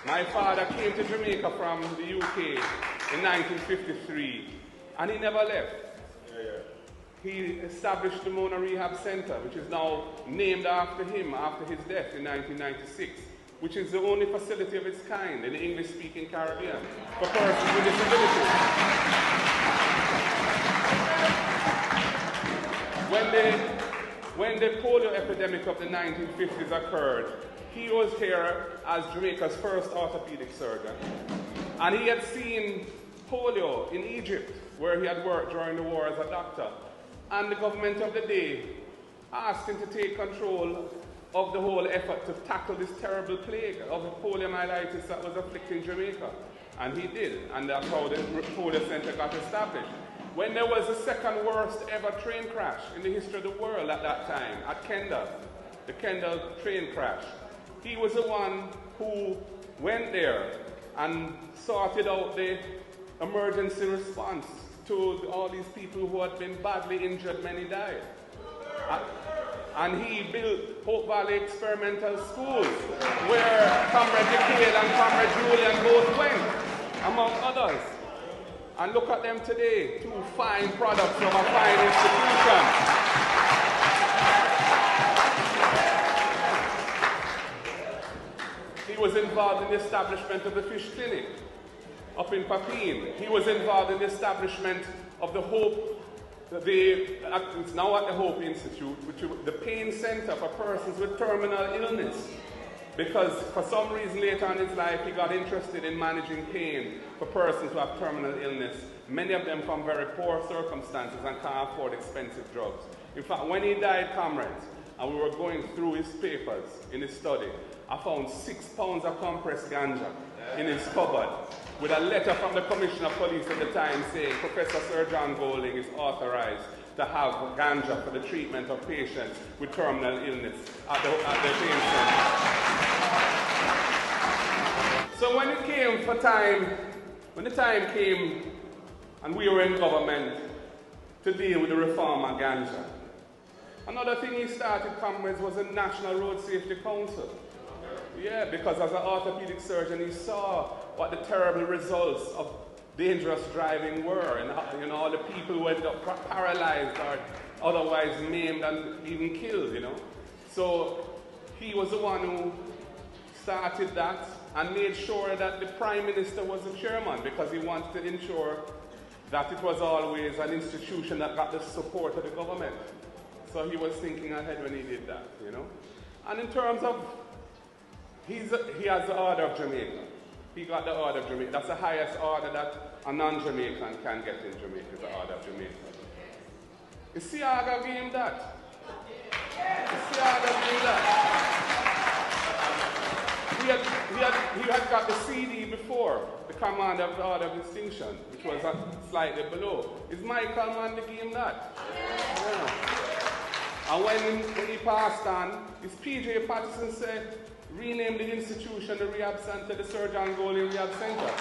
My father came to Jamaica from the UK in 1953, and he never left. He established the Mona Rehab Centre, which is now named after him after his death in 1996, which is the only facility of its kind in the English-speaking Caribbean for persons with disabilities. When the polio epidemic of the 1950s occurred, he was here as Jamaica's first orthopedic surgeon, and he had seen polio in Egypt, where he had worked during the war as a doctor. And the government of the day asked him to take control of the whole effort to tackle this terrible plague of poliomyelitis that was afflicting Jamaica. And he did, and that's how the Polio Centre got established. When there was the second worst ever train crash in the history of the world at that time, at Kendal, the Kendal train crash, he was the one who went there and sorted out the emergency response to all these people who had been badly injured. Many died. And he built Hope Valley Experimental Schools, where Comrade Decade and Comrade Julian both went, among others. And look at them today, two fine products of a fine institution. He was involved in the establishment of the Fish Clinic up in Papine. He was involved in the establishment of the Hope, it's now at the Hope Institute, which is the pain center for persons with terminal illness. Because for some reason later in his life, he got interested in managing pain for persons who have terminal illness, many of them from very poor circumstances and can't afford expensive drugs. In fact, when he died, comrades, and we were going through his papers in his study, I found 6 pounds of compressed ganja in his cupboard, with a letter from the Commissioner of Police at the time saying Professor Sir John Golding is authorized to have ganja for the treatment of patients with terminal illness at the pain center. So when it came for time, when the time came and we were in government to deal with the reform of ganja, another thing he started, comrades, was a National Road Safety Council. Yeah, because as an orthopedic surgeon, he saw what the terrible results of dangerous driving were, and all the people who ended up paralyzed or otherwise maimed and even killed, So he was the one who started that and made sure that the Prime Minister was the chairman, because he wanted to ensure that it was always an institution that got the support of the government. So he was thinking ahead when he did that, And in terms of, he has the Order of Jamaica. He got the Order of Jamaica. That's the highest order that a non-Jamaican can get in Jamaica, is the Order of Jamaica. You see how I gave him that? You see how I gave him that? He had got the CD before, the Commander of the Order of Distinction, which was slightly below. Is Michael man to give him that? Yeah. And when he passed on, his PJ Patterson said, rename the institution, the Rehab Centre, the Sir John Golding Rehab Centre.